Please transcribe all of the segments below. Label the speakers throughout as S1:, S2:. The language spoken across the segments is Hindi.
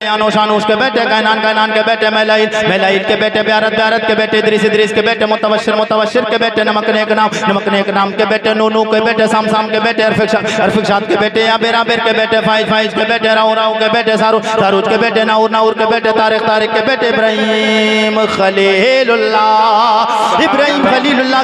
S1: शानूश के बेटे कैनान के बेटे मैलाइल के बेटे ब्यारत के बेटे इद्रीस के बेटे मुतवश्शिर के बेटे नमक नेक नाम के बेटे नूनू के बेटे साम के बेटे अरफिकशाद के बेटे आबिर के बेटे फाइज के बेटे राउ के बेटे सारूज के बेटे नाउर के बेटे तारिक के बेटे इब्राहिम खलीलुल्लाह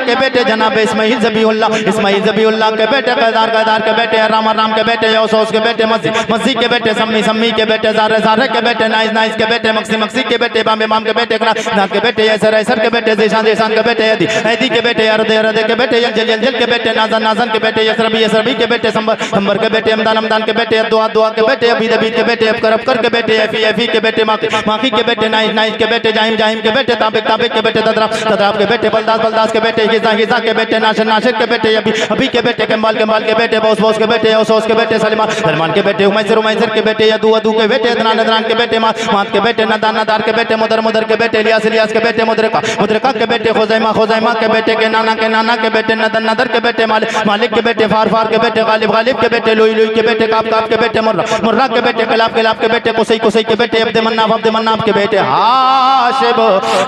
S1: के बेटे जनाब इस्माइल ज़बीहुल्लाह के बेटे कैदार के बेटे राम के बेटे यौसौस के बेटे मस्जिद के बेटे सम्मी के बेटे ज़ारे के बेटे नाइस के बेटे मक्सी के बेटे बाम के बेटे नाथ के बेटे ऐसर के बेटे ज़ीशान के बेटे हैदी के बेटे अरद के बेटे जल के बेटे नाज़न के बेटे यसरबी के बेटे संबर के बेटे हमदान के बेटे दुआ के बेटे अबीद के बेटे अबकर के बेटे एफी के बेटे माखी के बेटे नाइस के बेटे जाहिम के बेटे ताबिक के बेटे तदराब के बेटे बलदास के बेटे हिज़ा के बेटे नाशिर के बेटे अभी के बेटे कमाल के बेटे बॉस के बेटे औसौस के बेटे सलमान के बेटे उमैसर के बेटे अदू के बेटे नदरान के बेटे मात के बेटे नदार के बेटे मुदर के बेटे इलियास के बेटे मुदरका के बेटे खुज़ैमा के बेटे के नाना के बेटे नदर के बेटे मालिक के बेटे फार के बेटे गालिब के बेटे लुई के बेटे काप के बेटे मुर्रा के बेटे कलाब के बेटे कुसै के बेटे अब्द मन्नाफ के बेटे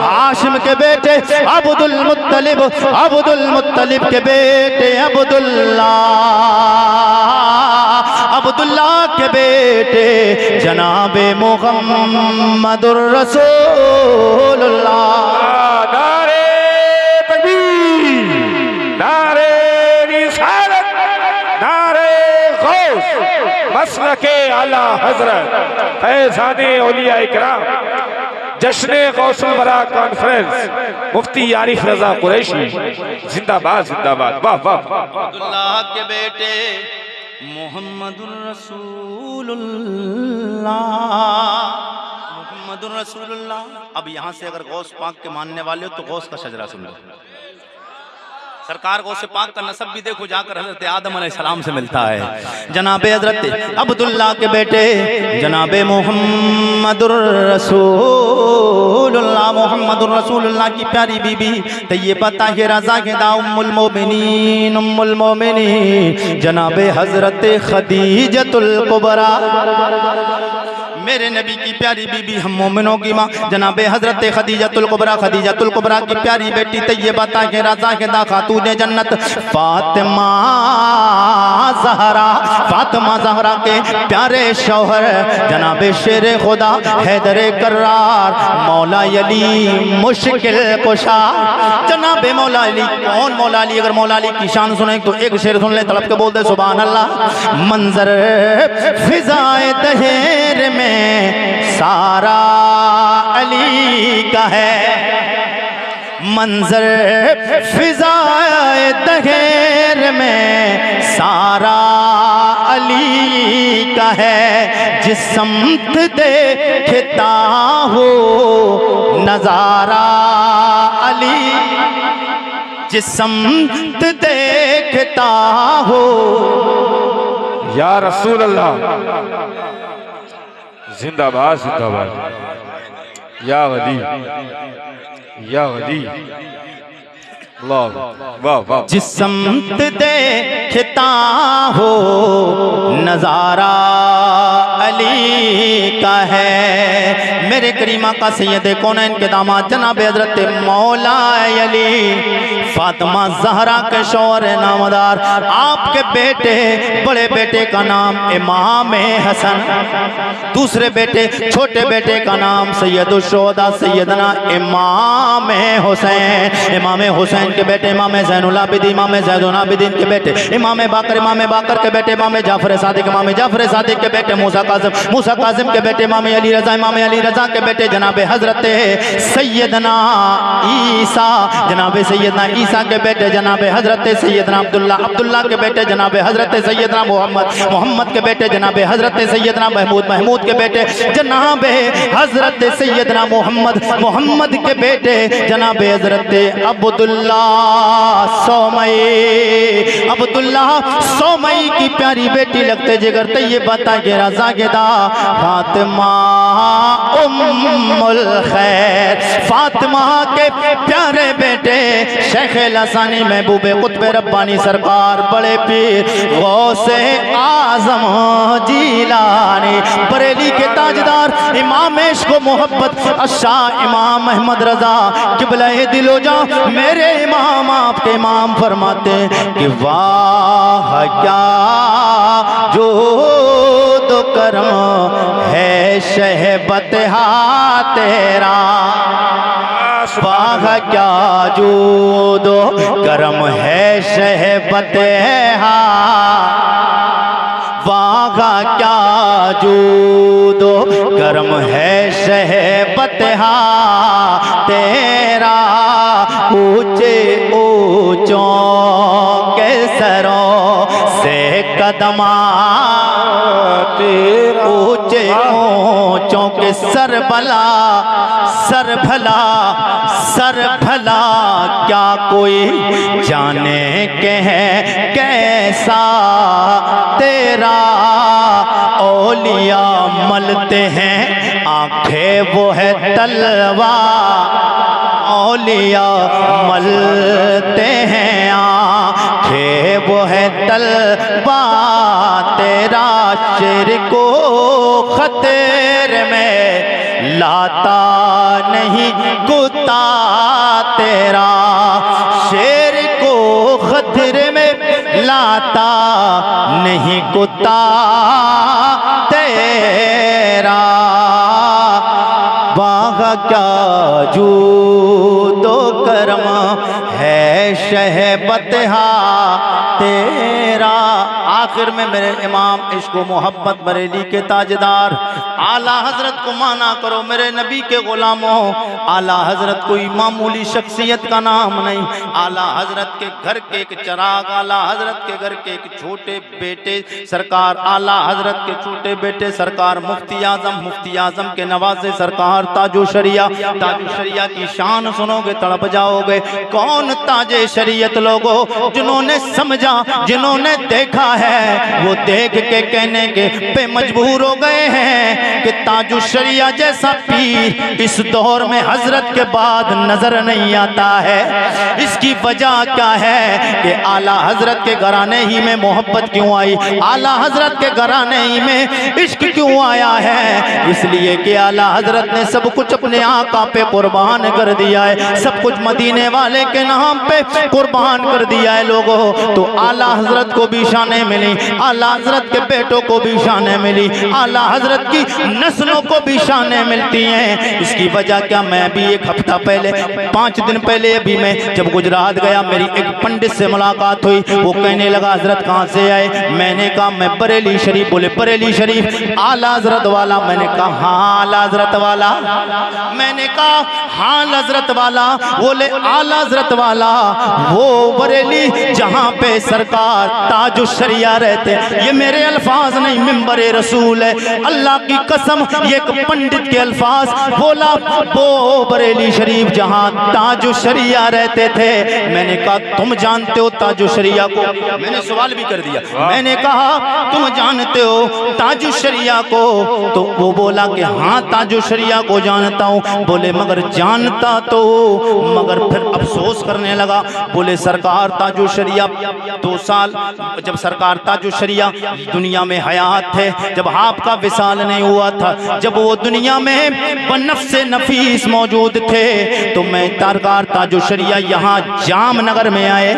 S1: हाशिम के बेटे अब्दुल मुत्तलिब के बेटे अब्दुल्लाह के बेटे जनाबे मुहम्मदुर रसूलुल्लाह।
S2: नारे तकबीर, नारे रिसालत, नारे गौस, मसलके आला हजरत फैज़ाने औलिया इकराम, जश्ने गौसुल बरा कॉन्फ्रेंस मुफ्ती आरिफ रजा कुरैशी जिंदाबाद जिंदाबाद। वाह वाह।
S1: अब्दुल्लाह के बेटे मुहम्मदुर रसूलुल्लाह। अब यहाँ से अगर गौस पाक के मानने वाले हो तो गौस का शजरा सुन लो। सरकार गौस पाक का नसब भी देखो जाकर हजरत आदम अलैहिस्सलाम से मिलता है। जनाबे हजरत अब्दुल्लाह के बेटे जनाबे मुहम्मदुर रसूलुल्लाह की प्यारी बीबी तैयबा ताहिरा ज़ाहिदा उम्मुल मोमिनीन जनाबे हजरत खदीजतुल कुबरा, मेरे नबी की प्यारी बीबी हम मोमिनों की माँ जनाबे हजरत खदीजतुल कुबरा की प्यारी बेटी तैयबा ताहिरा ज़ाहिदा खातूने जन्नत फातिमा ज़हरा के प्यारे शौहर जनाबे शेर खुदा हैदर कर्रार मौला अली मुश्किल कुशा। जनाबे मौला अली कौन मौला अली? अगर मौला अली की शान सुने तो एक शेर सुन ले, तड़प के बोल दे सुभान अल्लाह। मंजर फिजाए दहेर में सारा अली का है, मंजर फिजाए दहेर में सारा अली का है। जिस समत देखता हो नजारा अली, जिस समत देखता हो।
S2: या रसूल अल्लाह जिंदाबाद जिंदाबाद। या गली या गली वाह वाह।
S1: जिस समत देखता हो नजारा अली का है। मेरे करीमा का सैयद कौनैन के दामाद जनाब हजरत मौला अली फातिमा ज़हरा के शौहर नामदार, आपके बेटे बड़े बेटे का नाम इमाम हसन, दूसरे बेटे छोटे बेटे का नाम सैयदुल शुहदा सैयदना इमाम हुसैन के बेटे इमाम ज़ैनुल आबिदीन, इमाम ज़ैनुल आबिदीन के बेटे इमाम बाकर के बेटे इमाम जाफर सादिक के बेटे मूसा कासिम के बेटे इमाम अली रज़ा के बेटे जनाब हजरत सैयदना ईसा, जनाब सैयदना ईसा के बेटे जनाब हजरत सैयदना अब्दुल्लाह के बेटे जनाब हजरत सैयदना मोहम्मद के बेटे जनाब हजरत सैयदना महमूद के बेटे जनाब हजरत सैयदना मोहम्मद के बेटे जनाब हजरत अब्दुल्लाह सोमई की प्यारी बेटी लगते जिगर तैयबा ताहिरा ज़ाहिदा फातिमा उम्मुल खैर, फातिमा के प्यारे बेटे शेख लसानी महबूब कुतुब रब्बानी सरकार, बड़े पीर गौसे आजम जीलानी, बरेली के ताजदार इमाम इश्क व मोहब्बत शाह इमाम अहमद रजा किबला दिलो जा मेरे इमाम आपके इमाम फरमाते कि वाह क्या जो दो करम है शहबत हा तेरा, वाह क्या जो दो करम है शहबत हा, वाह क्या जूदो करम है शहबत हा तेरा, ऊंचे ऊंचों के सरों से कदमा तेरा, ऊंचे ऊंचों के सर भला सर भला सर भला, क्या कोई जाने के है कैसा तेरा, औलिया मलते हैं आंखें वो है तलवा, औलिया मलते हैं आंखें वो है तलवा, तेरा शेर को खतरे में लाता नहीं कुत्ता तेरा, शेर को खतरे में लाता नहीं कुत्ता तेरा, वाह क्या जूदो करम है शहबत हा तेरा। आखिर में मेरे इमाम इश्क व मोहब्बत बरेली के ताजदार आला हजरत को माना करो मेरे नबी के गुलामों, आला हजरत कोई मामूली शख्सियत का नाम नहीं, आला हजरत के घर के एक चिराग, आला हजरत के घर के एक छोटे बेटे सरकार, आला हजरत के छोटे बेटे सरकार मुफ्ती आजम के नवासे सरकार ताजो शरिया की शान सुनोगे तड़प जाओगे। कौन ताजे शरीयत लोगो जिन्होंने समझा जिन्होंने देखा है वो देख के कहने के पे मजबूर हो गए हैं कि ताजो शरिया जैसा पीर इस दौर में हजरत के बाद नजर नहीं आता है। इसकी वजह क्या है कि आला हजरत के घराने ही में मोहब्बत क्यों आई, आला हजरत के घराने ही में इश्क क्यों आया है, इसलिए कि आला हजरत ने सब कुछ अपने आका पे कुर्बान कर दिया है, सब कुछ मदीने वाले के नाम पे कुर्बान कर दिया है लोगों। तो आला हजरत को भी शाने मिली, आला हजरत के बेटों को भी शाने मिली, आला हजरत की नस्लों को भी शाने मिलती हैं। इसकी वजह क्या, मैं भी एक हफ्ता पहले 5 दिन पहले अभी मैं जब गुजरात गया मेरी एक पंडित से मुलाकात हुई, वो कहने लगा हजरत कहाँ से आए, मैंने कहा मैं बरेली शरीफ। बोले बरेली शरीफ आला हजरत वाला, मैंने कहा हाँ आला हजरत वाला, मैंने कहा हाँ हजरत वाला। बोले आला हजरत वाला वो बरेली जहाँ पे सरकार ताजो शरिया रहते, ये मेरे अल्फाज नहीं मिंबर रसूल है, अल्लाह की कसम ये एक पंडित के अल्फाज बोला, वो बरेली शरीफ जहाँ ताजो शरिया रहते थे। मैंने कहा तुम जानते हो ताजो शरिया को, मैंने सवाल भी कर दिया, मैंने कहा तुम जानते हो ताजो शरिया को, तो वो बोला कि हाँ ताजो शरिया को जानता हूँ। बोले मगर जानता तो मगर फिर अफसोस करने लगा। बोले सरकार ताजो शरिया 2 साल जब सरकार ताजो शरिया दुनिया में हयात थे, जब आपका विसाल नहीं हुआ था, जब वो दुनिया में बनफ्से नफीस मौजूद थे, तो मैं सरकार ताजो शरिया यहाँ जामनगर में आए,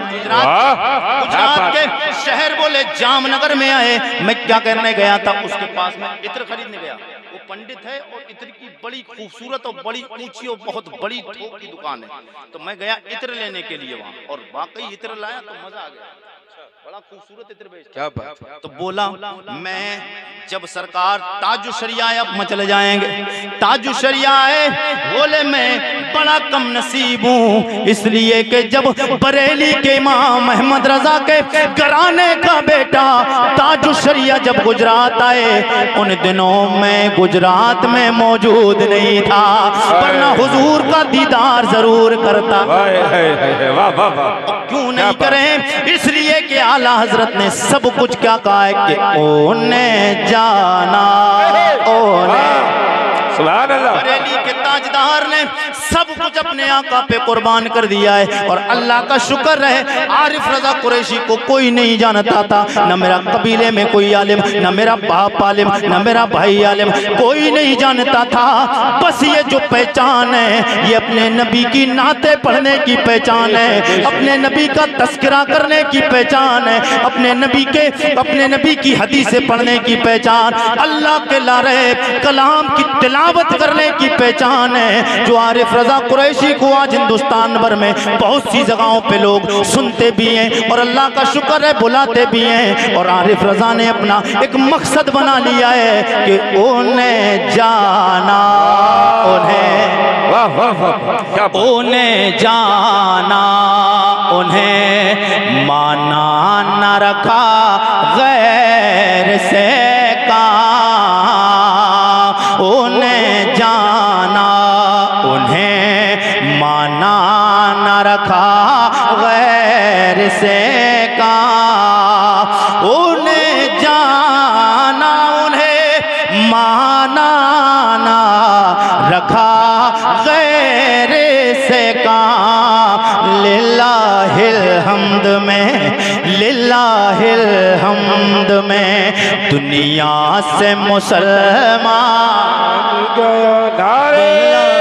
S1: गुजरात के शहर बोले जामनगर में आए। मैं क्या करने गया था, उसके पास में इत्र खरीदने गया, वो पंडित है और इत्र की बड़ी खूबसूरत और बड़ी ऊंची और बहुत बड़ी थोक की दुकान है, तो मैं गया इत्र लेने के लिए वहाँ, और वाकई इत्र लाया तो मजा आ गया, बड़ा खूबसूरत इत्र बेचता।
S2: क्या बात।
S1: तो बोला मैं जब सरकार ताजो शरिया अब मैं चले जाएंगे, ताजो शरिया आए, बोले मैं बड़ा कम नसीब हूँ, इसलिए कि जब बरेली के इमाम अहमद रजा के घराने का बेटा ताजो शरिया जब गुजरात आए, उन दिनों मैं गुजरात में मौजूद नहीं था, वरना हुजूर का दीदार जरूर करता। क्यों नहीं करें, इसलिए कि आला हजरत ने सब कुछ क्या कहा है कि ओने जाना ओने ताजदार ने सब कुछ अपने आका पे कुर्बान कर दिया है। और अल्लाह का शुक्र है आरिफ रजा कुरैशी को कोई नहीं जानता था, न मेरा कबीले में कोई आलिम, न मेरा बाप आलिम, न मेरा भाई आलिम, कोई नहीं जानता था। बस ये जो पहचान है ये अपने नबी की नाते पढ़ने की पहचान है, अपने नबी का तस्करा करने की पहचान है, अपने नबी की हदीसें पढ़ने की पहचान, अल्लाह के लारे कलाम की तिलावत करने की पहचान है, जो आरिफ रजा कुरैशी को आज हिंदुस्तान भर में बहुत सी जगहों पे लोग सुनते भी हैं और अल्लाह का शुक्र है बुलाते भी हैं। और आरिफ रजा ने अपना एक मकसद बना लिया है कि उन्हें जाना,
S2: वाह वाह वाह, क्या बात।
S1: उन्हें जाना, उन्हें माना न रखा गैर से का, उन्हें जाना, उन्हें माना न रखा गैर से का, उन्हें जाना, उन्हें माना न रखा गैर से का। लिल्लाहिल हम्द में, लिल्लाहिल हम्द में दुनिया से मुसलमान
S2: नारे